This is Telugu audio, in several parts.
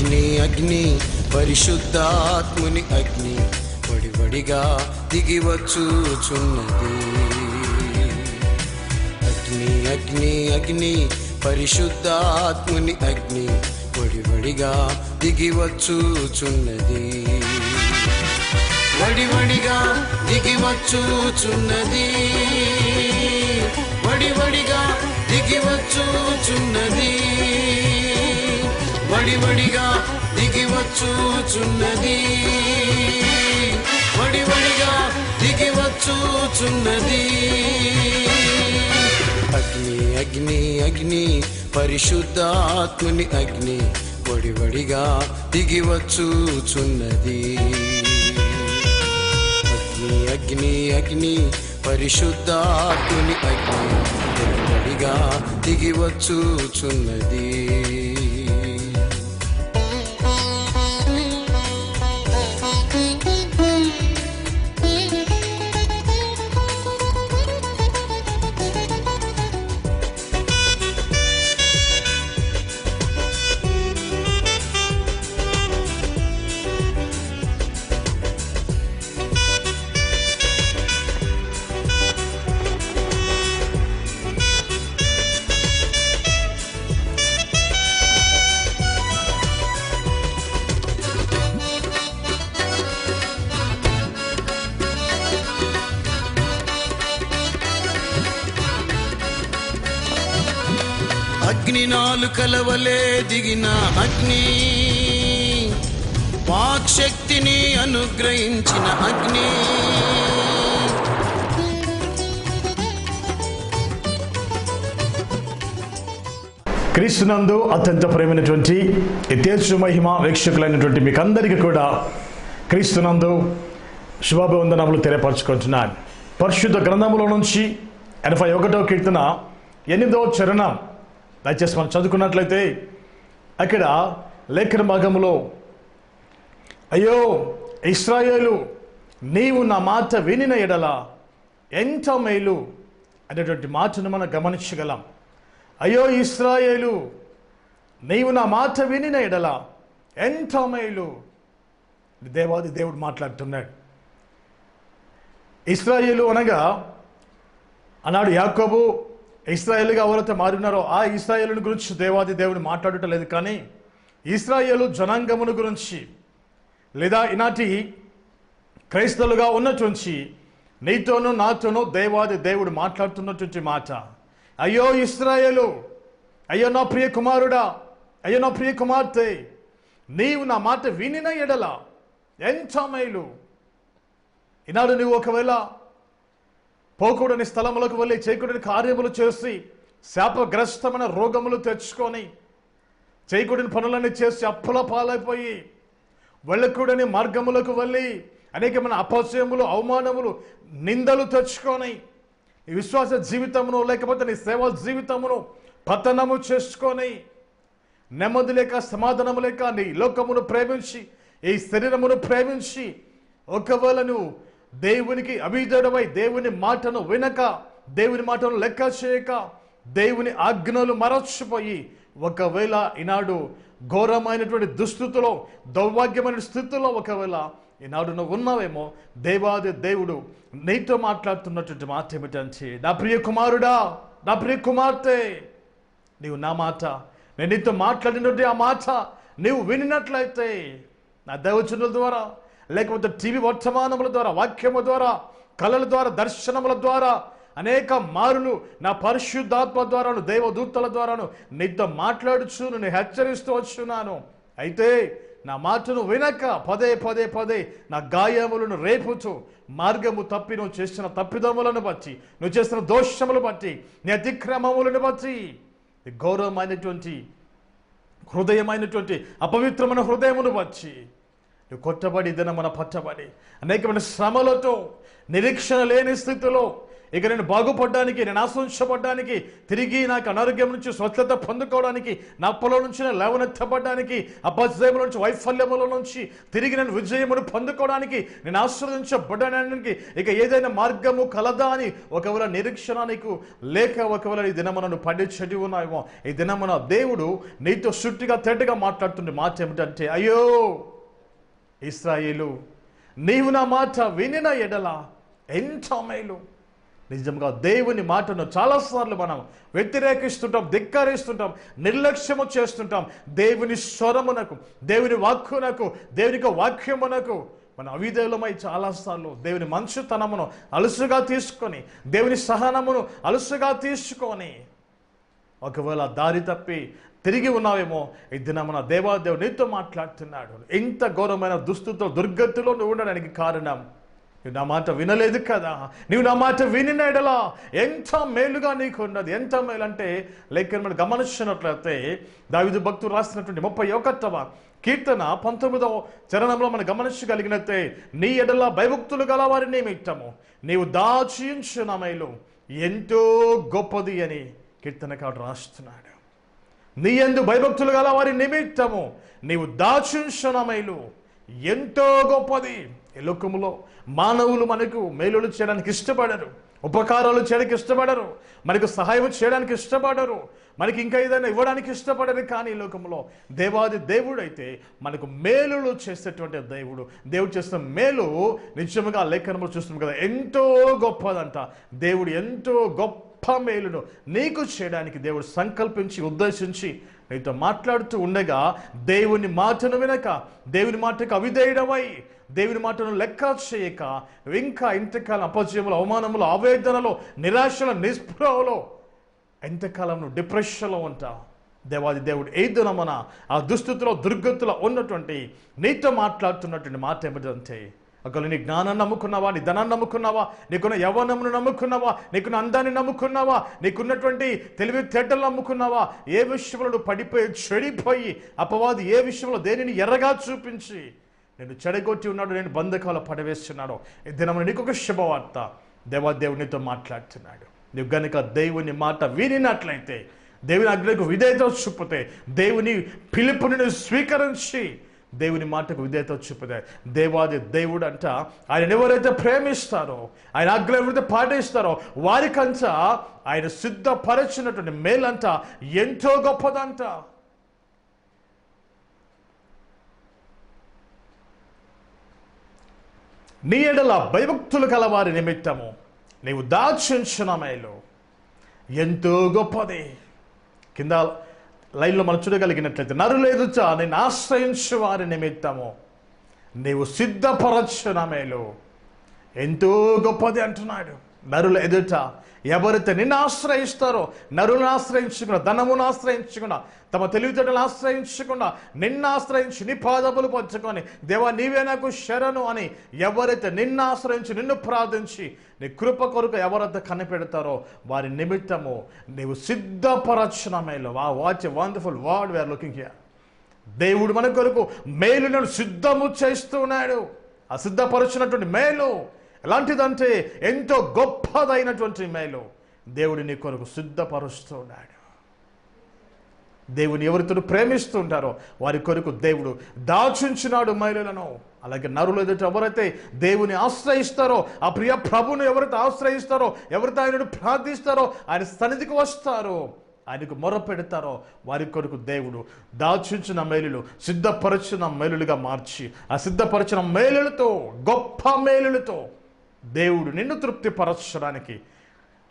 అగ్ని అగ్ని పరిశుద్ధాత్ముని అగ్ని వడివడిగా దిగివచ్చుచున్నది. అగ్ని అగ్ని అగ్ని పరిశుద్ధాత్ముని అగ్ని వడివడిగా దిగివచ్చుచున్నది. వడివడిగా దిగివచ్చుచున్నది. వడివడిగా దిగివచ్చుచున్నది. వడివడిగా దిగివచ్చుచున్నది. వడివడిగా దిగివచ్చుచున్నది. అగ్ని అగ్ని అగ్ని పరిశుద్ధాత్ముని అగ్ని వడివడిగా దిగివచ్చుచున్నది. అగ్ని అగ్ని అగ్ని పరిశుద్ధాత్ముని అగ్ని వడివడిగా దిగివచ్చుచున్నది. అగ్ని నాలుకల వలె దిగిన అగ్ని, వాక్శక్తిని అనుగ్రహించిన అగ్ని. క్రీస్తునందు అత్యంత ప్రేమైనటువంటి తేజస్సు మహిమ వీక్షకులైనటువంటి మీకందరికీ కూడా క్రీస్తునందు శుభాభివందనములు తెలియపరచుకుంటున్నాను. పరిశుద్ధ గ్రంథములో నుంచి 81వ కీర్తన 8వ చరణం దయచేసి మనం చదువుకున్నట్లయితే అక్కడ లేఖన భాగంలో, అయ్యో ఇశ్రాయేలు, నీవు నా మాట వినిన ఎడల ఎంత మేలు అనేటువంటి మాటను మనం గమనించగలం. అయ్యో ఇశ్రాయేలు, నీవు నా మాట వినిన ఎడల ఎంత మేలు. దేవాది దేవుడు మాట్లాడుతున్నాడు. ఇశ్రాయేలు అనగా ఆనాడు యాకోబు ఇశ్రాయేలుగా ఎవరైతే మారినారో ఆ ఇశ్రాయేలుని గురించి దేవాది దేవుడు మాట్లాడటం లేదు. కానీ ఇశ్రాయేలు జనాంగమును గురించి లేదా ఈనాటి క్రైస్తవులుగా ఉన్నటువంటి నీతోనూ నాతోనూ దేవాది దేవుడు మాట్లాడుతున్నటువంటి మాట. అయ్యో ఇశ్రాయేలు, అయ్యో నా ప్రియ కుమారుడా, అయ్యో నా ప్రియ కుమార్తె, నీవు నా మాట వినిన ఎడల ఎంత మేలు. ఈనాడు నువ్వు ఒకవేళ పోకూడని స్థలములకు వెళ్ళి చేయకూడని కార్యములు చేసి శాపగ్రస్తమైన రోగములు తెచ్చుకొని చేయకూడని పనులన్నీ చేసి అప్పుల పాలైపోయి వెళ్ళకూడని మార్గములకు వెళ్ళి అనేకమైన అపజయములు, అవమానములు, నిందలు తెచ్చుకొని నీ విశ్వాస జీవితమును లేకపోతే నీ సేవా జీవితమును పతనము చేసుకొని నెమ్మది లేక సమాధానము లేక నీ లోకమును ప్రేమించి ఈ శరీరమును ప్రేమించి ఒకవేళ నువ్వు దేవునికి అవిధేయుడవై దేవుని మాటను వినక, దేవుని మాటను లెక్క చేయక, దేవుని ఆజ్ఞలు మరచిపోయి ఒకవేళ ఈనాడు ఘోరమైనటువంటి దుస్థితిలో, దౌర్భాగ్యమైన స్థితిలో ఒకవేళ ఈనాడు నువ్వు ఉన్నావేమో, దేవాది దేవుడు నీతో మాట్లాడుతున్నటువంటి మాట ఏమిటంటే, నా ప్రియ కుమారుడా, నా ప్రియ కుమార్తె, నీవు నా మాట, నేను నీతో మాట్లాడినటువంటి ఆ మాట నీవు వినినట్లయితే, నా దైవజనుల ద్వారా లేకపోతే టీవీ వర్తమానముల ద్వారా, వాక్యము ద్వారా, కళల ద్వారా, దర్శనముల ద్వారా, అనేక మారులు నా పరిశుద్ధాత్మ ద్వారాను, దేవదూతల ద్వారాను నీతో మాట్లాడుచు నేను హెచ్చరిస్తూ వచ్చున్నాను. అయితే నా మాటను వినక పదే పదే పదే నా గాయములను రేపుచు మార్గము తప్పి నువ్వు చేసిన తప్పిదములను బట్టి, నువ్వు చేసిన దోషములను బట్టి, నీ అతిక్రమములను బట్టి, ఘోరమైనటువంటి హృదయమైనటువంటి అపవిత్రమైన హృదయమును బట్టి నువ్వు కొట్టబడి దినమున పట్టబడి అనేకమైన శ్రమలతో, నిరీక్షణ లేని స్థితిలో ఇక నేను బాగుపడడానికి, నేను ఆశ్రయించబడ్డానికి, తిరిగి నాకు అనారోగ్యం నుంచి స్వచ్ఛత పొందుకోవడానికి, నా అప్పుల నుంచి నేను లేవనెత్తబడ్డానికి, అపజయముల నుంచి, వైఫల్యముల నుంచి తిరిగి నేను విజయమును పొందుకోవడానికి, నేను ఆశ్రయించబడడానికి ఇక ఏదైనా మార్గము కలదా అని ఒకవేళ నిరీక్షణ నీకు లేక, ఒకవేళ ఈ దినమున పడి చెడి ఉన్నాయేమో, ఈ దినమున దేవుడు నీతో సుట్టిగా తేటగా మాట్లాడుతుండే మాట ఏమిటంటే, అయ్యో ఇశ్రాయేలు, నీవు నా మాట వినిన ఎడల ఎంత మేలు. నిజంగా దేవుని మాటను చాలాసార్లు మనం వ్యతిరేకిస్తుంటాం, ధిక్కరిస్తుంటాం, నిర్లక్ష్యము చేస్తుంటాం. దేవుని స్వరమునకు, దేవుని వాక్కునకు, దేవునికి వాక్యమునకు మన అవిధేయులమై చాలాసార్లు దేవుని మంచుతనమును అలుసుగా తీసుకొని, దేవుని సహనమును అలుసుగా తీసుకొని ఒకవేళ దారి తప్పి తిరిగి ఉన్నావేమో, ఈ దినమున దేవాదేవుడు నీతో మాట్లాడుతున్నాడు. ఇంత ఘోరమైన దుస్థితిలో, దుర్గతిలో నువ్వు ఉండడానికి కారణం నువ్వు నా మాట వినలేదు కదా. నువ్వు నా మాట వినిన ఎడల ఎంత మేలుగా నీకు ఉన్నది. ఎంత మేలు అంటే లేఖను మనం గమనించినట్లయితే దావీదు భక్తుడు రాసినటువంటి 31వ కీర్తన 19వ చరణంలో మనం గమనించగలిగినట్టే, నీ ఎడల భయభక్తులు గల వారిని నిమిత్తము నీవు దాచించిన మేలు ఎంతో గొప్పది అని కీర్తనకారుడు రాస్తున్నాడు. నీ యందు భయభక్తులు గల వారి నిమిత్తము నీవు దాచించిన మేలు ఎంతో గొప్పది. ఈ లోకములో మానవులు మనకు మేలులు చేయడానికి ఇష్టపడరు, ఉపకారాలు చేయడానికి ఇష్టపడరు, మనకు సహాయం చేయడానికి ఇష్టపడరు, మనకి ఇంకా ఏదైనా ఇవ్వడానికి ఇష్టపడరు. కానీ ఈ లోకంలో దేవాది దేవుడైతే మనకు మేలులు చేసేటువంటి దేవుడు. దేవుడు చేస్తున్న మేలు నిజముగా లేఖనంలో చూస్తున్నాం కదా, ఎంతో గొప్పదంట. దేవుడు ఎంతో గొప్ప మేలును నీకు చేయడానికి దేవుడు సంకల్పించి, ఉద్దేశించి నీతో మాట్లాడుతూ ఉండగా, దేవుని మాటను వినక, దేవుని మాటకు అవిధేయుడమై, దేవుని మాటను లెక్క చేయక ఇంకా ఇంతకాలం అపజయములు, అవమానములు, ఆవేదనలో, నిరాశలో, నిస్పృహలో ఎంతకాలం నువ్వు డిప్రెషన్లో ఉంటావు. దేవాది దేవుడు ఏ దినమున ఆ దుస్థితిలో, దుర్గతిలో ఉన్నటువంటి నీతో మాట్లాడుతున్నటువంటి మాట ఏమిటంటే, ఒకవేళ నీ జ్ఞానాన్ని నమ్ముకున్నావా, నీ ధనాన్ని నమ్ముకున్నావా, నీకున్న యవ్వనమును నమ్ముకున్నావా, నీకున్న అందాన్ని నమ్ముకున్నావా, నీకున్నటువంటి తెలివితేటలు నమ్ముకున్నావా, ఏ విషయంలో నువ్వు పడిపోయి చెడిపోయి అపవాది ఏ విషయంలో దేనిని ఎర్రగా చూపించి నేను చెడగొట్టి ఉన్నాడు, నేను బంధకాలు పడవేస్తున్నాడు, ఈ దినమున నీకు ఒక శుభవార్త. దేవాదేవునితో మాట్లాడుతున్నాడు. నువ్వు గనుక దేవుని మాట వినినట్లయితే, దేవుని ఆజ్ఞకు విధేయత చూపితే, దేవుని పిలుపుని స్వీకరించి దేవుని మాటకు విధేయత చూపితే, దేవాది దేవుడు అంట ఆయన ఎవరైతే ప్రేమిస్తారో, ఆయన ఆజ్ఞ ఎవరైతే పాటిస్తారో వారికంట ఆయన సిద్ధపరచినటువంటి మేలంట ఎంతో గొప్పదంట. నీ ఎడల భయభక్తులు కలవారి నిమిత్తము నీవు దాచించిన మేలు ఎంతో గొప్పది. కింద లైన్లో మనం చూడగలిగినట్లయితే, నరులు ఎదుట నేను ఆశ్రయించు వారి నిమిత్తము నీవు సిద్ధపరచిన మేలు ఎంతో గొప్పది అంటున్నాడు. నరుల ఎదుట ఎవరైతే నిన్ను ఆశ్రయిస్తారో, నరులను ఆశ్రయించకుండా, ధనమును ఆశ్రయించకుండా, తమ తెలివితేటలు ఆశ్రయించకుండా, నిన్ను ఆశ్రయించి నీ పాదములు పంచుకొని, దేవా నీవే నాకు శరణు అని ఎవరైతే నిన్ను ఆశ్రయించి, నిన్ను ప్రార్థించి నీ కృప కొరకు ఎవరైతే కనిపెడతారో వారి నిమిత్తము నీవు సిద్ధపరచిన మేలు. Watch a wonderful word we are looking here. దేవుడు మన కొరకు మేలును సిద్ధము చేస్తున్నాడు. ఆ సిద్ధపరచినటువంటి మేలు ఎలాంటిదంటే ఎంతో గొప్పదైనటువంటి మేలు దేవుడు నీ కొరకు సిద్ధపరుస్తున్నాడు. దేవుని ఎవరితో ప్రేమిస్తుంటారో వారి కొరకు దేవుడు దాచుంచినాడు మేలులను. అలాగే నరులు ఎదుట ఎవరైతే దేవుని ఆశ్రయిస్తారో, ఆ ప్రియ ప్రభుని ఎవరైతే ఆశ్రయిస్తారో, ఎవరైతే ఆయనను ప్రార్థిస్తారో, ఆయన సన్నిధికి వస్తారో, ఆయనకు మొర పెడతారో వారి కొరకు దేవుడు దాచుంచిన మేలులు సిద్ధపరచిన మేలులుగా మార్చి, ఆ సిద్ధపరచిన మేలులతో, గొప్ప మేలులతో దేవుడు నిన్ను తృప్తిపరచడానికి,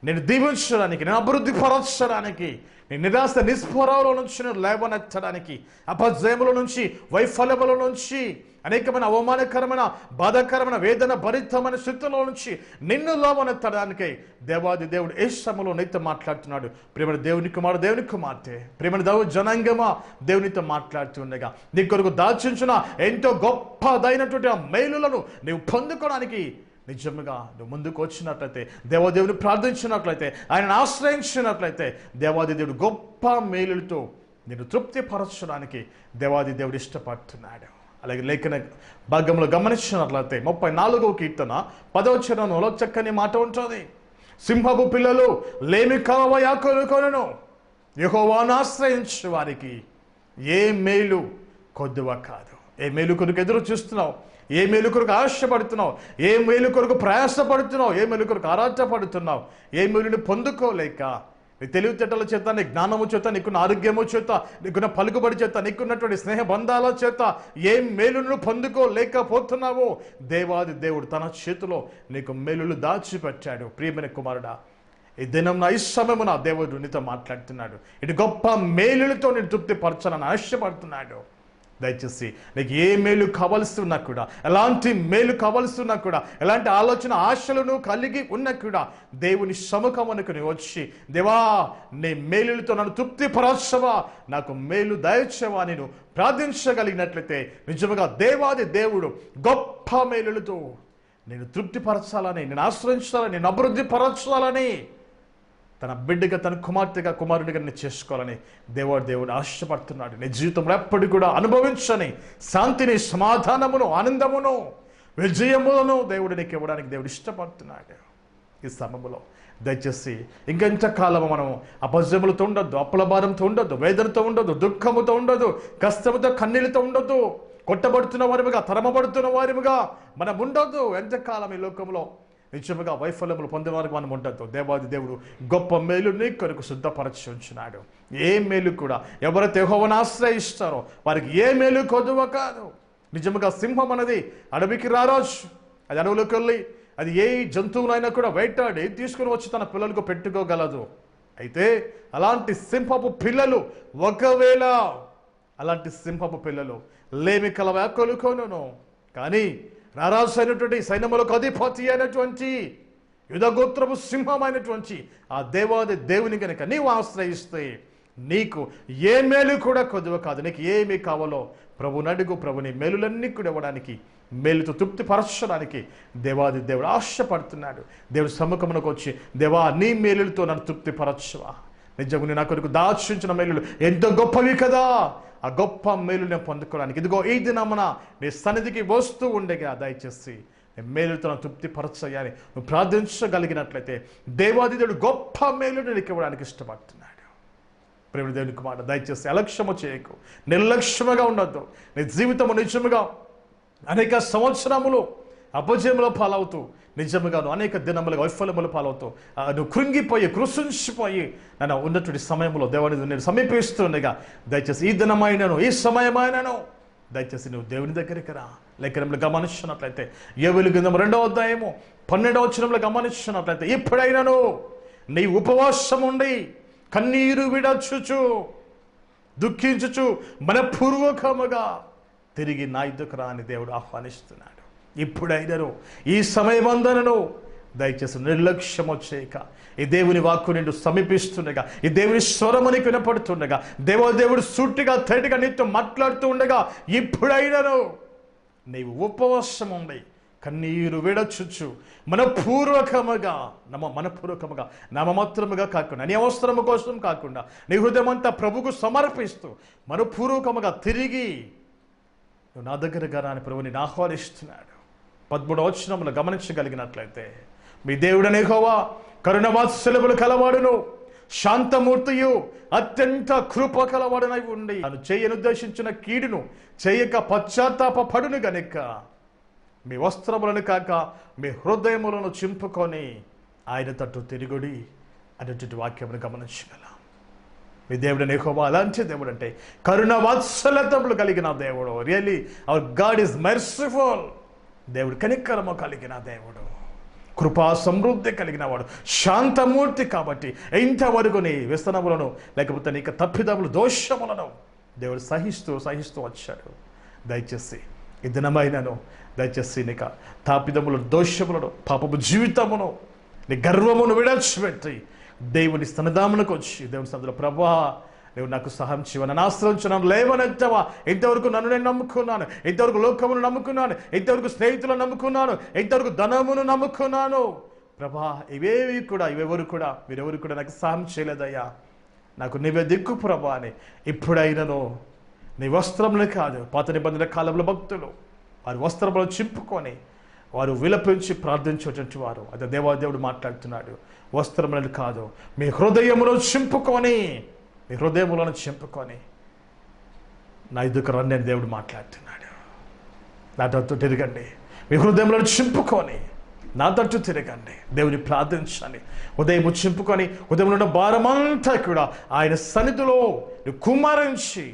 నేను దీవించడానికి, నేను అభివృద్ధి పరచడానికి, నేను నిరాశ నిస్ఫురలో నుంచి నేను లేవనెత్తడానికి, అపజయముల నుంచి, వైఫల్యముల నుంచి, అనేకమైన అవమానకరమైన, బాధాకరమైన, వేదన భరితమైన స్థితిలో నుంచి నిన్ను లేవనెత్తడానికి దేవాది దేవుడు ఏ సమయంలో నీతో మాట్లాడుతున్నాడు. ప్రేమ దేవుని కుమారుడు, దేవుని కుమార్తె, ప్రేమ దేవుడు జనాంగమా దేవునితో మాట్లాడుతుండగా నీ కొరకు దాచించిన ఎంతో గొప్పదైనటువంటి ఆ మేలులను నీవు పొందుకోవడానికి నిజంగా నువ్వు ముందుకు వచ్చినట్లయితే, దేవాదేవుని ప్రార్థించినట్లయితే, ఆయనను ఆశ్రయించినట్లయితే దేవాది దేవుడు గొప్ప మేలులతో నేను తృప్తిపరచడానికి దేవాది దేవుడు ఇష్టపడుతున్నాడు. అలాగే లేఖన భాగంలో గమనించినట్లయితే 34వ కీర్తన 10వ చరణంలో చక్కని మాట ఉంటుంది. సింహపు పిల్లలు లేమి కలవయా కొనుకొనును. యెహోవాను ఆశ్రయించు వారికి ఏ మేలు కొద్దువ కాదు. ఏ మేలు కొరకు ఎదురు చూస్తున్నావు? ఏ మేలు కొరకు ఆశపడుతున్నావు? ఏ మేలు కొరకు ప్రయాసపడుతున్నావు? ఏ మేలు కొరకు ఆరాటపడుతున్నావు? ఏ మేలుని పొందుకోలేక నీ తెలివితేటల చేత, నీ జ్ఞానము చేత, నీకున్న ఆరోగ్యము చేత, నీకున్న పలుకుబడి చేత, నీకున్నటువంటి స్నేహ బంధాల చేత ఏ మేలును పొందుకోలేకపోతున్నావో దేవాది దేవుడు తన చేతిలో నీకు మేలులు దాచిపెట్టాడు. ప్రియమైన కుమారుడా, ఈ దినం ఈ సమయమున దేవుడు నీతో మాట్లాడుతున్నాడు. ఇటు గొప్ప మేలులతో నేను తృప్తిపరచాలని ఆశపడుతున్నాడు. దయచేసి నీకు ఏ మేలు కావలసి ఉన్నా కూడా, ఎలాంటి మేలు కావలసి ఉన్నా కూడా, ఎలాంటి ఆలోచన ఆశలను కలిగి ఉన్నా కూడా దేవుని సముఖమునకు నువ్వు వచ్చి, దేవా నీ మేలులతో నన్ను తృప్తిపరచవా, నాకు మేలు దయచేవా నేను ప్రార్థించగలిగినట్లయితే నిజముగా దేవాది దేవుడు గొప్ప మేలులతో నేను తృప్తిపరచాలని, నేను ఆశ్రయించాలని, నేను అభివృద్ధి పరచాలని, తన బిడ్డగా, తన కుమార్తెగా, కుమారుడిగా నేను చేసుకోవాలని దేవుడు ఆశపడుతున్నాడు. నీ జీవితంలో ఎప్పటికీ కూడా అనుభవించని శాంతిని, సమాధానమును, ఆనందమును, విజయములను దేవుడు నీకు ఇవ్వడానికి దేవుడు ఇష్టపడుతున్నాడు. ఈ సమయంలో దయచేసి ఇంకెంతకాలం మనం అపజములతో ఉండొద్దు, అప్పుల భారంతో ఉండొద్దు, వేదనతో ఉండొద్దు, దుఃఖముతో ఉండొద్దు, కష్టముతో కన్నీళ్ళతో ఉండొద్దు, కొట్టబడుతున్న వారిగా, తరమబడుతున్న వారిగా మనం ఉండొద్దు. ఎంతకాలం ఈ లోకంలో నిజముగా వైఫల్యములు పొందిన వారికి మనం ఉండొద్దు. దేవాది దేవుడు గొప్ప మేలు నీ కొరకు సిద్ధపరచి ఉంచున్నాడు. ఏ మేలు కూడా ఎవరైతే యెహోవాను ఆశ్రయిస్తారో వారికి ఏ మేలు కొదువ కాదు. నిజముగా సింహం అనేది అడవికి రారాజు. అది అడవులోకి వెళ్ళి అది ఏ జంతువునైనా కూడా వేటాడి తీసుకుని వచ్చి తన పిల్లలకు పెట్టుకోగలదు. అయితే అలాంటి సింహపు పిల్లలు ఒకవేళ అలాంటి సింహపు పిల్లలు లేమి కలవా కొనుకొనును. కానీ రారాజు అయినటువంటి సైన్యములకు అధిపతి అయినటువంటి యూదాగోత్రపు సింహమైనటువంటి ఆ దేవాది దేవుని కనుక నీవు ఆశ్రయిస్తే నీకు ఏ మేలు కూడా కొద్దువ కాదు. నీకు ఏమి కావాలో ప్రభుని అడుగు. ప్రభుని మేలులన్నీ కూడా ఇవ్వడానికి, మేలుతో తృప్తిపరచడానికి దేవాది దేవుడు ఆశపడుతున్నాడు. దేవుడి సముఖమునకు వచ్చి, దేవా నీ మేలులతో నన్ను తృప్తిపరచువా, నిజంగా నా కొరకు దాచించిన మేలులు ఎంతో గొప్పవి కదా, ఆ గొప్ప మేలు నేను పొందుకోవడానికి ఇదిగో ఈ దినమున నీ సన్నిధికి వస్తూ ఉండగా దయచేసి మేలుతో తృప్తిపరచయ్యాని నువ్వు ప్రార్థించగలిగినట్లయితే దేవాది దేవుడు గొప్ప మేలుని నీకు ఇవ్వడానికి ఇష్టపడుతున్నాడు. ప్రేమ దేవునికి మాట దయచేసి అలక్ష్యము చేయకు, నిర్లక్ష్యముగా ఉండొద్దు. నీ జీవితము నిజముగా అనేక సంవత్సరములు అపజయములో పాలవుతూ, నిజముగాను అనేక దినములుగా వైఫల్యములు పాలవుతూ నువ్వు కృంగిపోయి, కృషించిపోయి నన్ను ఉన్నటువంటి సమయంలో దేవుని నేను సమీపిస్తుండగా దయచేసి ఈ దినమైనను, ఈ సమయమైనను దయచేసి నువ్వు దేవుని దగ్గరికి రా. లేఖనంలో గమనించినట్లయితే యోవేలు గ్రంథం 2వ అధ్యాయము 12వ వచనంలో గమనించినట్లయితే ఇప్పుడైనను నీ ఉపవాసం ఉండి కన్నీరు విడచుచు దుఃఖించుచు మనపూర్వకముగా తిరిగి నా యుద్ధకు రా అని దేవుడు ఆహ్వానిస్తున్నాడు. ఇప్పుడైనను ఈ సమయమందనను దయచేసి నిర్లక్ష్యము చేయక ఈ దేవుని వాక్కు నిన్ను సమీపిస్తుండగా, ఈ దేవుని స్వరము నీకు వినపడుతుండగా, దేవుడు సూటిగా తేటగా నీతో మాట్లాడుతూ ఉండగా ఇప్పుడైనను నీవు ఉపవాసం ఉండి కన్నీరు విడచుచు మనపూర్వకముగా నామమాత్రముగా కాకుండా, నీ అవసరము కోసం కాకుండా, నీ హృదయం అంతా ప్రభుకు సమర్పిస్తూ మనపూర్వకముగా తిరిగి నువ్వు నా దగ్గరగా రాని ప్రభు నిన్ను ఆహ్వానిస్తున్నాడు. 13వ వచనంలో గమనించగలిగినట్లయితే మీ దేవుడనే యెహోవా కరుణ వాత్సల్యములు కలవాడును, శాంతమూర్తియు, అత్యంత కృప కలవాడునై ఉండి తాను చేయనుద్దేశించిన కీడును చేయక పశ్చాత్తాపడును గనుక మీ వస్త్రములను కాక మీ హృదయములను చింపుకొని ఆయన తట్టు తిరుగుడి అనేటువంటి వాక్యమును గమనించగలం. మీ దేవుడని యెహోవా అలాంటి దేవుడు అంటే కరుణ వాత్సల్యతములు కలిగిన దేవుడు. Really hour God is merciful. దేవుడు కనికరము కలిగిన దేవుడు, కృపా సమృద్ధి కలిగిన వాడు, శాంతమూర్తి. కాబట్టి ఇంతవరకు నీ వ్యసనములను లేకపోతే నీకు తప్పిదములు, దోషములను దేవుడు సహిస్తూ వచ్చాడు. దయచేసి ఈ దినమైనను దయచేసి నీకు తాపిదములను, దోషములను, పాపపు జీవితమును, నీ గర్వమును విడచిపెట్టి దేవుని సన్నిధానమునకు వచ్చి దేవుని సన్నిధిలో ప్రభువా నువ్వు నాకు సహాయం చేయవా, నన్ను ఆశ్రయించున్నాను, లేవనెత్తవా. ఇంతవరకు నన్ను నేను నమ్ముకున్నాను, ఇంతవరకు లోకమును నమ్ముకున్నాను, ఇంతవరకు స్నేహితులను నమ్ముకున్నాను, ఇంతవరకు ధనమును నమ్ముకున్నాను ప్రభా. ఇవెవరు కూడా నాకు సహాయం చేయలేదయ్యా, నాకు నీవే దిక్కు ప్రభా అని ఇప్పుడైనను నీ వస్త్రములు కాదు, పాత నిబంధన కాలంలో భక్తులు వారి వస్త్రములు చింపుకొని వారు విలపించి ప్రార్థించేటువంటి వారు. అదే దేవాదేవుడు మాట్లాడుతున్నాడు. వస్త్రములను కాదు, మీ హృదయములను చింపుకొని, మీ హృదయములను చింపుకొని నా ఎదుకు రండి అని దేవుడు మాట్లాడుతున్నాడు. నా తట్టు తిరగండి, మీ హృదయములను చింపుకొని నా తట్టు తిరగండి, దేవుని ప్రార్థించాలి. ఉదయం చింపుకొని ఉదయంలో ఉన్న భారమంతా కూడా ఆయన సన్నిధిలో నువ్వు కుమ్మరించి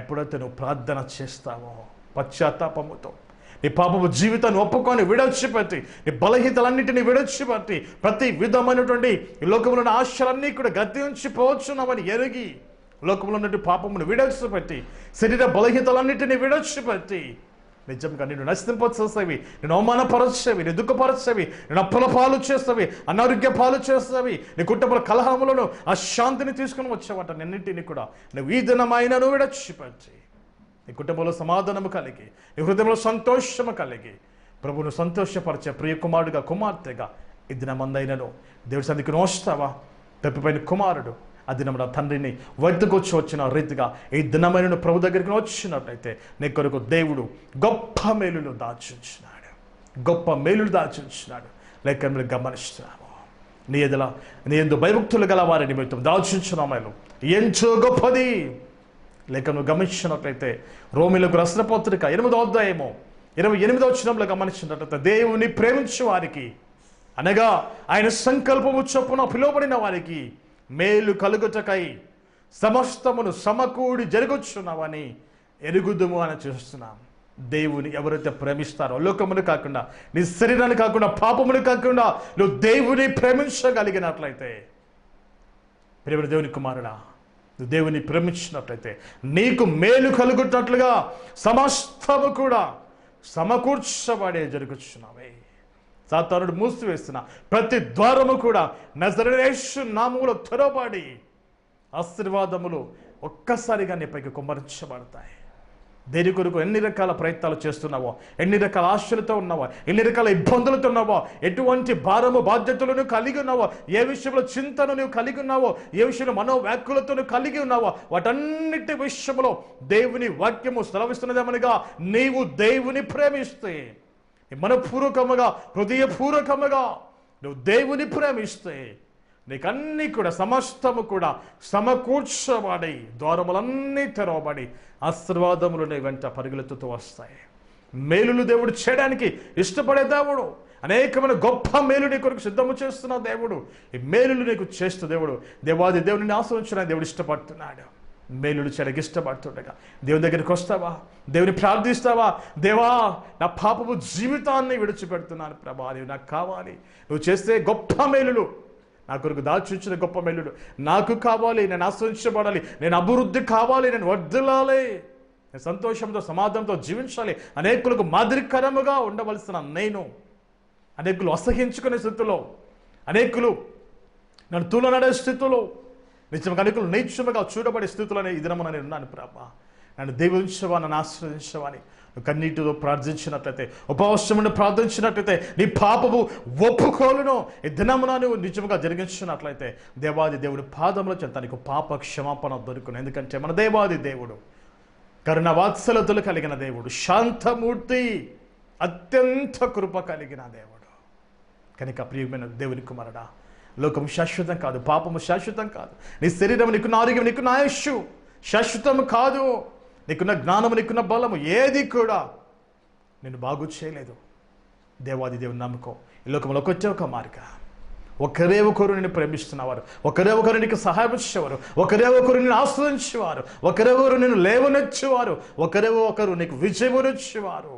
ఎప్పుడైతే నువ్వు ప్రార్థన చేస్తావో పశ్చాత్తాపముతో నీ పాపము జీవితాన్ని ఒప్పుకొని విడచిపెట్టి, నీ బలహీనతలన్నింటినీ విడచిపెట్టి, ప్రతి విధమైనటువంటి ఈ లోకంలో ఉన్న ఆశలన్నీ కూడా గతించిపోవచ్చున్నామని ఎరిగి లోకంలో ఉన్నటువంటి పాపమును విడచిపెట్టి, శరీర బలహీనతలన్నింటినీ విడచిపెట్టి, నిజంగా నిన్ను నశింపచేసేవి, నేను అవమానపరచేవి, నేను దుఃఖపరచేవి, నేను అప్పుల పాలు చేసేవి, అనారోగ్య పాలు చేసేవి, నీ కుటుంబ కలహములను ఆ శాంతిని తీసుకుని వచ్చేవాట నిన్నింటినీ కూడా నువ్వు ఈ దినమైనను విడచిపెట్టి, నీ కుటుంబంలో సమాధానము కలిగి, నీ హృదయంలో సంతోషము కలిగి, ప్రభువును సంతోషపరిచే ప్రియ కుమారుడుగా కుమార్తెగా ఈ దినమందైనను దేవుడి సన్నిధికి వస్తావా? తప్పిపోయిన కుమారుడు ఆ దినం నా తండ్రిని వద్దకొచ్చి వచ్చిన రీతిగా ఈ దినమైన ప్రభు దగ్గరికి వచ్చినట్లయితే నీ కొరకు దేవుడు గొప్ప మేలులు దాచుంచున్నాడు, గొప్ప మేలులు దాచుంచున్నాడు. లేక మీరు గమనిస్తున్నాము, నీ ఎందు భయభక్తులు గల వారి నిమిత్తం దాచుంచిన మేలు ఎంతో గొప్పది. లేక నువ్వు గమనించినట్లయితే రోమిలకు రాసిన పత్రిక 8వ అధ్యాయము 28వ వచనంలో గమనించినట్లయితే దేవుని ప్రేమించే వారికి, అనగా ఆయన సంకల్పము చొప్పున పిలువబడిన వారికి మేలు కలుగుటకై సమస్తమును సమకూడి జరుగుచున్నావని ఎరుగుదుము అని చూస్తున్నాం. దేవుని ఎవరైతే ప్రేమిస్తారో, లోకమును కాకుండా, నీ శరీరాన్ని కాకుండా, పాపమును కాకుండా నువ్వు దేవుని ప్రేమించగలిగినట్లయితే, ప్రియమైన దేవుని కుమారుడా, నువ్వు దేవుని ప్రేమించినట్లయితే నీకు మేలు కలుగుతున్నట్లుగా సమస్తము కూడా సమకూర్చబడే జరుగుచున్నావే. సాతానుడు మూసివేస్తున్న ప్రతి ద్వారము కూడా నజరేయుసు నామములో తెరవబడి ఆశీర్వాదములు ఒక్కసారిగా నీపైకి కుమ్మరించబడతాయి. దేని కొరకు ఎన్ని రకాల ప్రయత్నాలు చేస్తున్నావో, ఎన్ని రకాల ఆశలతో ఉన్నావో, ఎన్ని రకాల ఇబ్బందులతో ఉన్నావో, ఎటువంటి భారము బాధ్యతలను కలిగి ఉన్నావో, ఏ విషయంలో చింతను నువ్వు కలిగి ఉన్నావో, ఏ విషయంలో మనోవ్యాకులతో నువ్వు కలిగి ఉన్నావో, వాటన్నిటి విషయంలో దేవుని వాక్యము సెలవిస్తున్నదేమనగా, నీవు దేవుని ప్రేమిస్తే, మనపూర్వకముగా హృదయపూర్వకముగా నువ్వు దేవుని ప్రేమిస్తే నీకన్నీ కూడా సమస్తము కూడా సమకూర్చబడి ద్వారములన్నీ తెరవబడి ఆశీర్వాదములు నీ వెంట పరుగులెత్తుతూ వస్తాయి. మేలులు దేవుడు చేయడానికి ఇష్టపడే దేవుడు, అనేకమైన గొప్ప మేలు నీ కొరకు సిద్ధము చేస్తున్న దేవుడు. ఈ మేలులు నీకు చేస్తూ దేవాది దేవుడిని ఆశ్రయించడానికి దేవుడు ఇష్టపడుతున్నాడు. మేలులు చేయడానికి ఇష్టపడుతుండగా దేవుని దగ్గరికి వస్తావా? దేవుని ప్రార్థిస్తావా? దేవా, నా పాపపు జీవితాన్ని విడిచిపెడుతున్నాను ప్రభా, నీవు నాకు కావాలి. నువ్వు చేస్తే గొప్ప మేలులు, నా కొరకు దాచుంచిన గొప్ప మేలులు నాకు కావాలి. నేను ఆశ్రయించబడాలి, నేను అభివృద్ధి కావాలి, నేను వర్ధిల్లాలి, నేను సంతోషంతో సమాధానంతో జీవించాలి, అనేకులకు మాదిరికరముగా ఉండవలసిన నేను అనేకులు అసహించుకునే స్థితిలో, అనేకులు నన్ను తూలనడే స్థితిలో, నిజంగా అనేకులు నీచముగా చూడబడే స్థితిలోనే ఈ దినమున నేను ఉన్నాను ప్రభా. నన్ను దీవించవా, నన్ను ఆశ్రయించవని కన్నీటితో ప్రార్థించినట్లయితే, ఉపవాసమును ప్రార్థించినట్లయితే, నీ పాపము ఒప్పుకోలును ఈ దినమున నువ్వు నిజముగా జరిగించినట్లయితే దేవాది దేవుడి పాదముల చెంత నీకు పాప క్షమాపణ దొరుకును. ఎందుకంటే మన దేవాది దేవుడు కరుణ వాత్సల్యతలు కలిగిన దేవుడు, శాంతమూర్తి, అత్యంత కృప కలిగిన దేవుడు. కనుక ప్రియమైన దేవుని కుమారుడా, లోకం శాశ్వతం కాదు, పాపము శాశ్వతం కాదు, నీ శరీరం, నీకున్న ఆరోగ్యం, నీకున్న ఆయుష్షు శాశ్వతం కాదు, నీకున్న జ్ఞానము, నీకున్న బలము ఏది కూడా నేను బాగు చేయలేదు. దేవాది దేవుని నమ్ముకో. ఈ లోకంలో ఒక మార్గ, ఒకరే ఒకరు నిన్ను ప్రేమిస్తున్నవారు, ఒకరే ఒకరు నీకు సహాయం ఇచ్చేవారు, ఒకరే ఒకరు నిన్ను ఆశ్రయించేవారు, ఒకరే ఒకరు నిన్ను లేవనెచ్చేవారు, ఒకరే ఒకరు నీకు విజయమునిచ్చేవారు,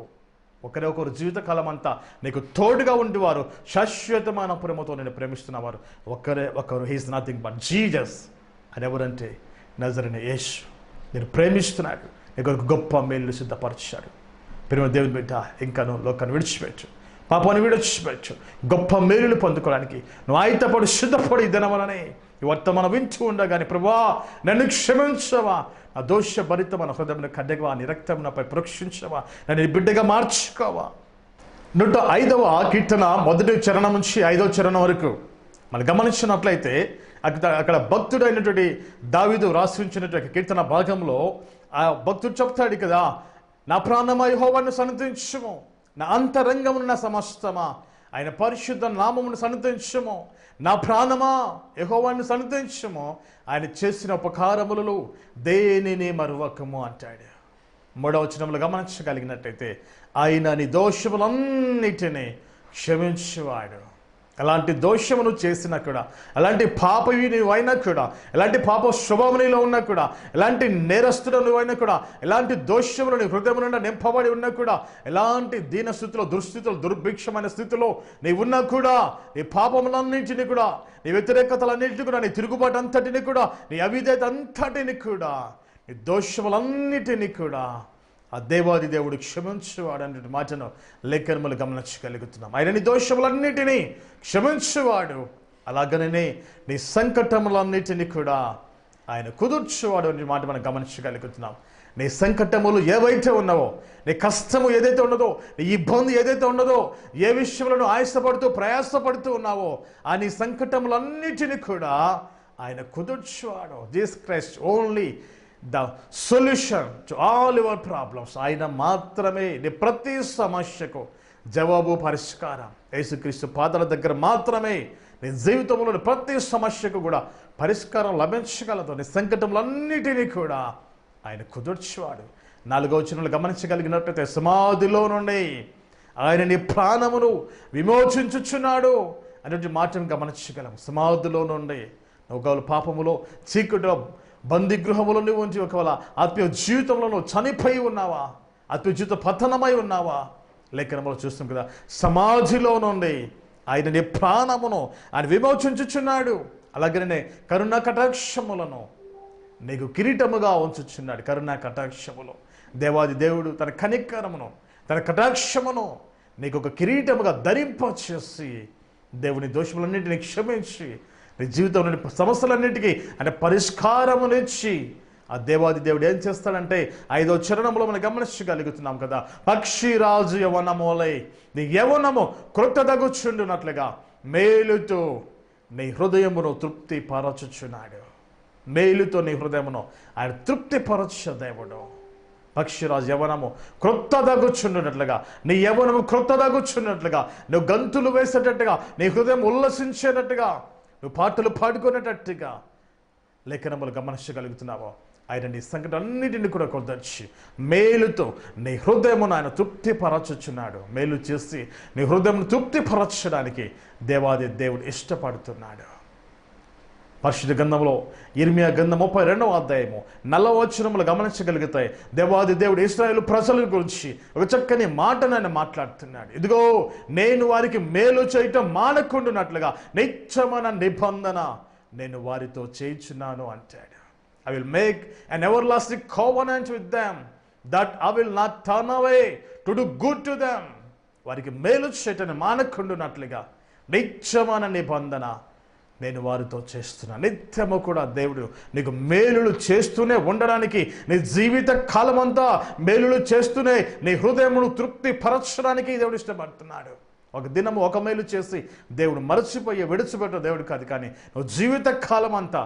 ఒకరే ఒకరు జీవితకాలం అంతా నీకు తోడుగా ఉండేవారు, శాశ్వతమైన ప్రేమతో నేను ప్రేమిస్తున్నవారు ఒకరే ఒకరు. He's nothing but Jesus. అని ఎవరంటే నజరైన యేసు. నేను ప్రేమిస్తున్నాడు, నీకు గొప్ప మేలు సిద్ధపరిచాడు. ప్రేమ దేవుని బిడ్డ, ఇంకా నువ్వు లోకాన్ని విడిచిపెట్టు, పాపాన్ని విడిచిపెట్టు, గొప్ప మేలులు పొందుకోవడానికి నువ్వు ఆయతపడి సిద్ధపడి దినమనని ఈ వర్తమాన వింటూ ఉండగానే, ప్రభా నన్ను క్షమించవా, నా దోషభరితమైన హృదయం కడ్డగవా, నీ రక్తం నాపై ప్రోక్షించవా, నన్ను బిడ్డగా మార్చుకోవా. 105వ కీర్తన 1వ చరణం నుంచి 5వ చరణం వరకు మనం గమనించినట్లయితే అక్కడ భక్తుడైనటువంటి దావీదు రాసించినటువంటి కీర్తన భాగంలో ఆ భక్తుడు చెప్తాడు కదా, నా ప్రాణమా యెహోవాను సన్నిధించుము, నా అంతరంగమున సమస్తమా ఆయన పరిశుద్ధ నామమును సన్నిధించము. నా ప్రాణమా యెహోవాను సన్నిధించము. ఆయన చేసిన ఉపకారములలో దేనిని మరువకము అంటాడు. 3వ వచనంలో గమనించగలిగినట్టయితే ఆయన నీ దోషములన్నిటినీ క్షమించువాడు. ఎలాంటి దోషమును చేసినా కూడా, ఎలాంటి పాపవి నువ్వైనా కూడా, ఎలాంటి పాప స్వభావం నీలో ఉన్నా కూడా, ఎలాంటి నేరస్తుడు నువ్వైనా కూడా, ఎలాంటి దోషములు నీ హృదయం నుండి నింపబడి ఉన్నా కూడా, ఎలాంటి దీనస్థితిలో, దుర్స్థితిలో, దుర్భిక్షమైన స్థితిలో నీవు ఉన్నా కూడా, నీ పాపములన్నింటినీ కూడా, నీ వ్యతిరేకతలన్నింటినీ కూడా, నీ తిరుగుబాటు అంతటిని కూడా, నీ అవిధేయత అంతటిని కూడా, నీ దోషములన్నిటినీ కూడా ఆ దేవాది దేవుడు క్షమించువాడు అనే మాటను లేఖనములు గమనించగలుగుతున్నాం. ఆయన నీ దోషములన్నిటినీ క్షమించువాడు. అలాగనే నీ సంకటములన్నిటినీ కూడా ఆయన కుదుర్చువాడు అనే మాట మనం గమనించగలుగుతున్నాం. నీ సంకటములు ఏవైతే ఉన్నావో, నీ కష్టము ఏదైతే ఉన్నదో, నీ ఇబ్బంది ఏదైతే ఉన్నదో, ఏ విషయంలో ఆయాసపడుతూ ప్రయాసపడుతూ ఉన్నావో, ఆ నీ సంకటములన్నిటినీ కూడా ఆయన కుదుర్చువాడు. Jesus Christ only the solution to all your problems. ఆయన మాత్రమే నీ ప్రతి సమస్యకు జవాబు, పరిష్కారం. యేసుక్రీస్తు పాదాల దగ్గర మాత్రమే నీ జీవితంలో ప్రతి సమస్యకు కూడా పరిష్కారం లభించగలదు. నీ సంకటములన్నిటినీ కూడా ఆయన కుదుర్చువాడు. 4వ వచనంలో గమనించగలిగినట్లయితే సమాధిలో నుండి ఆయన నీ ప్రాణమును విమోచించుచున్నాడు అనే మాటను గమనించగలం. సమాధిలో నుండి ఒకవేళ పాపములో, చీకటిలో, బందీగృహములో నువ్వు ఉంచి ఒకవేళ ఆత్మీయ జీవితంలో నువ్వు చనిపోయి ఉన్నావా, ఆత్మీయ జీవిత పతనమై ఉన్నావా, లేఖనంలో చూస్తాం కదా, సమాధిలో నుండి ఆయన నీ ప్రాణమును ఆయన విమోచించుచున్నాడు. అలాగనే కరుణా కటాక్షములను నీకు కిరీటముగా ఉంచుచున్నాడు. కరుణా కటాక్షములు దేవాది దేవుడు తన కనికరమును, తన కటాక్షమును నీకు ఒక కిరీటముగా ధరింపచేసి దేవుని దోషములన్నింటినీ క్షమించి నీ జీవితంలోని సమస్యలన్నింటికీ ఆయన పరిష్కారమునిచ్చి ఆ దేవాది దేవుడు ఏం చేస్తాడంటే 5వ చరణంలో మనం గమనించగలుగుతున్నాం కదా, పక్షిరాజు యవనమోలై నీ యవనము క్రొత్తదగుచుండునట్లుగా మేలుతో నీ హృదయమును తృప్తి పరచుచున్నాడు. మేలుతో నీ హృదయమును ఆయన తృప్తి పరచ దేవుడు. పక్షిరాజు యవనము క్రొత్తదగుచున్నట్లుగా, నీ యవనము క్రొత్తదగుచున్నట్లుగా, నువ్వు గంతులు వేసేటట్టుగా, నీ హృదయం ఉల్లసించేటట్టుగా, నువ్వు పాటలు పాడుకునేటట్టుగా లేఖనములు గమనించగలుగుతున్నావో ఆయన నీ సంకటన్నిటిని కూడా కొద్దర్చి మేలుతో నీ హృదయమును ఆయన తృప్తిపరచుచున్నాడు. మేలు చేసి నీ హృదయం తృప్తిపరచడానికి దేవాది దేవుడు ఇష్టపడుతున్నాడు. పరిశుద్ధ గ్రంథంలో ఇర్మియా గ్రంథం 32వ అధ్యాయము 4వ వచనములు గమనించగలుగుతాయి. దేవాది దేవుడు ఇశ్రాయేలు ప్రజల గురించి ఒక చక్కని మాటను ఆయన మాట్లాడుతున్నాడు. ఇదిగో నేను వారికి మేలు చేయటం మానకుండునట్లుగా నిత్యమైన నిబంధన నేను వారితో చేయుచున్నాను అంటాడు. I will make an everlasting covenant with them that I will not turn away to do good to them. వారికి మేలు చేయటం మానకుండునట్లుగా నిత్యమైన నిబంధన నేను వారితో చేస్తున్నాను. నిత్యము కూడా దేవుడు నీకు మేలులు చేస్తూనే ఉండడానికి, నీ జీవిత కాలం అంతా మేలులు చేస్తూనే నీ హృదయమును తృప్తి పరచడానికి దేవుడు ఇష్టపడుతున్నాడు. ఒక దినము ఒక మేలు చేసి దేవుడు మరచిపోయి విడిచిపెట్టే దేవుడు కాదు, కానీ నువ్వు జీవిత కాలం అంతా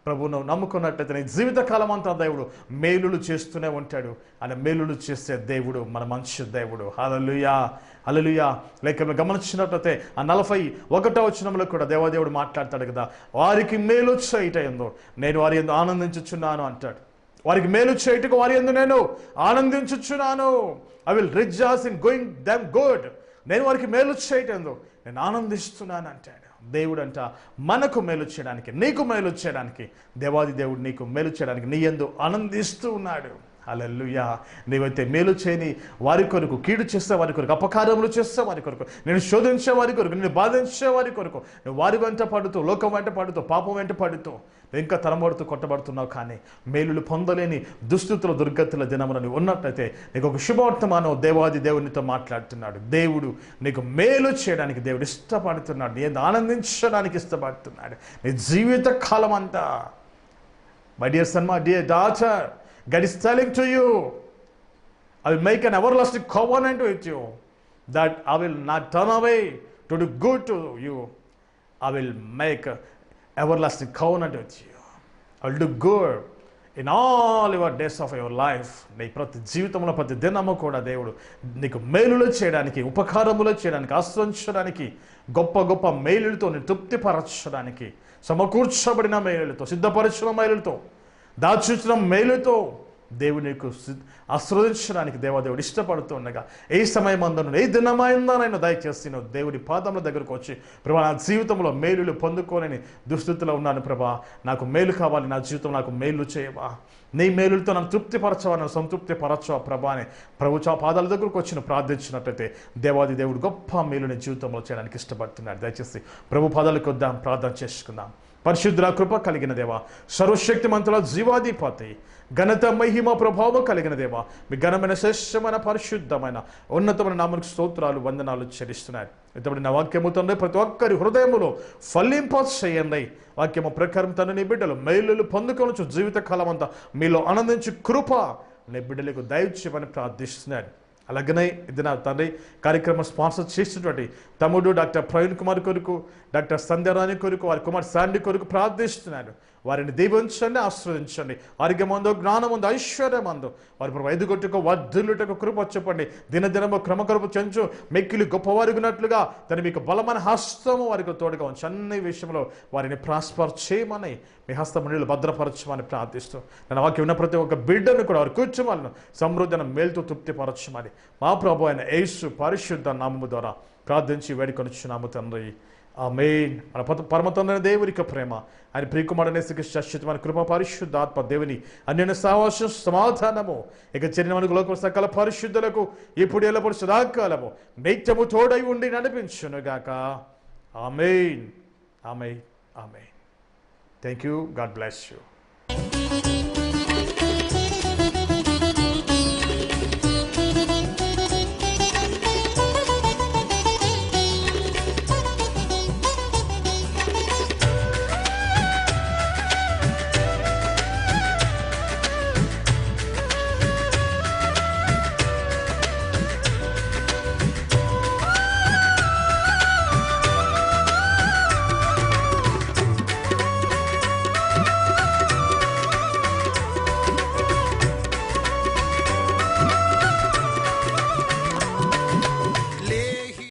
ప్రభు నువ్వు నమ్ముకున్నట్లయితే నీ జీవితకాలం అంతా దేవుడు మేలులు చేస్తూనే ఉంటాడు. ఆయన మేలులు చేసే దేవుడు మన మంచి దేవుడు. హల్లెలూయా, హల్లెలూయా. లేక గమనించినట్లయితే ఆ 41వ వచనంలో కూడా దేవదేవుడు మాట్లాడతాడు కదా, వారికి మేలు చేయటందో నేను వారి యందు ఆనందించుచున్నాను అంటాడు. వారికి మేలు చేయటకు వారి యందు నేను ఆనందించుచున్నాను. I will rejoice in going them good. నేను వారికి మేలు చేయటందో నేను ఆనందిస్తున్నాను అంటాడు. దేవుడు అంట మనకు మేలు చేయడానికి, నీకు మేలు చేయడానికి, దేవాది దేవుడు నీకు మేలు చేయడానికి నీ యందు ఆనందిస్తూ ఉన్నాడు. హల్లెలూయా. నీవైతే మేలు చేయని వారి కొరకు, కీడు చేసే వారి కొరకు, అపకారములు చేసే వారి కొరకు, నేను శోధించే వారి కొరకు, నేను బాధించే వారి కొరకు నువ్వు వారి వెంట పడుతూ, లోకం వెంట పడుతూ, పాపం వెంట పడుతూ ఇంకా తరమడుతూ కొట్టబడుతున్నావు, కానీ మేలులు పొందలేని దుస్థితుల దుర్గతుల దినమున నువ్వు ఉన్నట్లయితే నీకు ఒక శుభవర్తమానం దేవాది దేవునితో మాట్లాడుతున్నాడు. దేవుడు నీకు మేలు చేయడానికి దేవుడు ఇష్టపడుతున్నాడు, నీ ఆనందించడానికి ఇష్టపడుతున్నాడు నీ జీవిత కాలం అంతా. My dear son, my dear daughter, God is telling to you, I will make an everlasting covenant with you, that I will not turn away to do good to you. I will make an everlasting covenant with you. I will do good in all your days of your life, నీ ప్రతి జీవితంలో ప్రతి దినము కూడా దేవుడు నీకు మేలులు చేయడానికి, ఉపకారములు చేయడానికి, ఆశ్రయించడానికి, గొప్ప గొప్ప మేలులతో నేను తృప్తిపరచడానికి, సమకూర్చబడిన మేలులతో, సిద్ధపరచిన మేలులతో, దాచుచిన మేలుతో దేవుడు నీకు ఆశ్రయించడానికి దేవాదేవుడు ఇష్టపడుతుండగా, ఏ సమయమందును ఏ దినమైందనైనా దయచేసి నువ్వు దేవుడి పాదముల దగ్గరకు వచ్చి, ప్రభా నా జీవితంలో మేలులు పొందుకోలేని దుస్థితిలో ఉన్నాను ప్రభా, నాకు మేలు కావాలి, నా జీవితం నాకు మేలు చేయవా, నీ మేలులతో నన్ను తృప్తిపరచవా, నన్ను సంతృప్తి పరచవా ప్రభా అని ప్రభు పాదాల దగ్గరకు వచ్చి ప్రార్థించినట్లయితే దేవాది దేవుడు గొప్ప మేలుని జీవితంలో చేయడానికి ఇష్టపడుతున్నాడు. దయచేసి ప్రభు పాదాలకు వద్దాం, ప్రార్థన చేసుకుందాం. పరిశుద్ధ కృప కలిగిన దేవా, సర్వశక్తి మంతుల జీవాధిపతి, ఘనత మహిమ ప్రభావం కలిగిన దేవా, మీ ఘనమైన శ్రేష్టమైన పరిశుద్ధమైన ఉన్నతమైన నామకు స్తోత్రాలు, వందనాలు చెల్లిస్తున్నాయి. ఇంతబడి నా వాక్యము తండ్రి ప్రతి ఒక్కరి హృదయములో ఫలింప చేయండి. వాక్యము ప్రకారం తండ్రి నీ బిడ్డలు మేలులు పొందుకొనొచ్చు, జీవిత కాలం అంతా మీలో ఆనందించి కృప నీ బిడ్డలకు దయచేయమని ప్రార్థిస్తున్నాడు. అలాగనే ఇది నా తండ్రి కార్యక్రమం స్పాన్సర్ చేసినటువంటి తమ్ముడు డాక్టర్ ప్రవీణ్ కుమార్ కొరకు, డాక్టర్ సంధ్యారాణి కొరకు, వారి కుమార్ శాండీ కొరకు ప్రార్థిస్తున్నాడు. వారిని దీవించండి, ఆశ్రయించండి. ఆరోగ్యమందు, జ్ఞానమందు, ఐశ్వర్యమందు వారి ప్రభు ఎదుగొట్టుకు వర్ధిల్లుటకు కృప చెప్పండి. దినదినము క్రమకృప చెంచు మెక్కిలి గొప్పవారిగినట్లుగా తను మీకు బలమైన హస్తము వారికి తోడుగా ఉంచి అన్ని విషయంలో వారిని ప్రాస్పర్ చేయమని మీ హస్తమునిలు భద్రపరచమని ప్రార్థిస్తూ, నేను వాక్యం ఉన్న ప్రతి ఒక్క బిడ్డను కూడా వారి కూర్చోమలను సమృద్ధిని మేలుతో తృప్తిపరచమని మా ప్రభు అయిన యేసు పరిశుద్ధ నామము ద్వారా ప్రార్థించి వేడుకొనిచున్నాము తండ్రి. ఆమేన్. మన పరమ తండ్రి దేవునికి ప్రేమ, ఆయన ప్రియకుమారుడైన యేసుక్రీస్తు శాశ్వతమైన కృప, పరిశుద్ధాత్మ దేవుని అన్యోన్య సహవాసం, సమాధానము ఇక చెరిన లోక సకల పరిశుద్ధులకు ఇప్పుడు ఎల్లప్పుడు సదాకాలము నిత్యము తోడై ఉండి నడిపించునుగాక. ఆమేన్, ఆమేన్, ఆమేన్. Thank you. God bless you.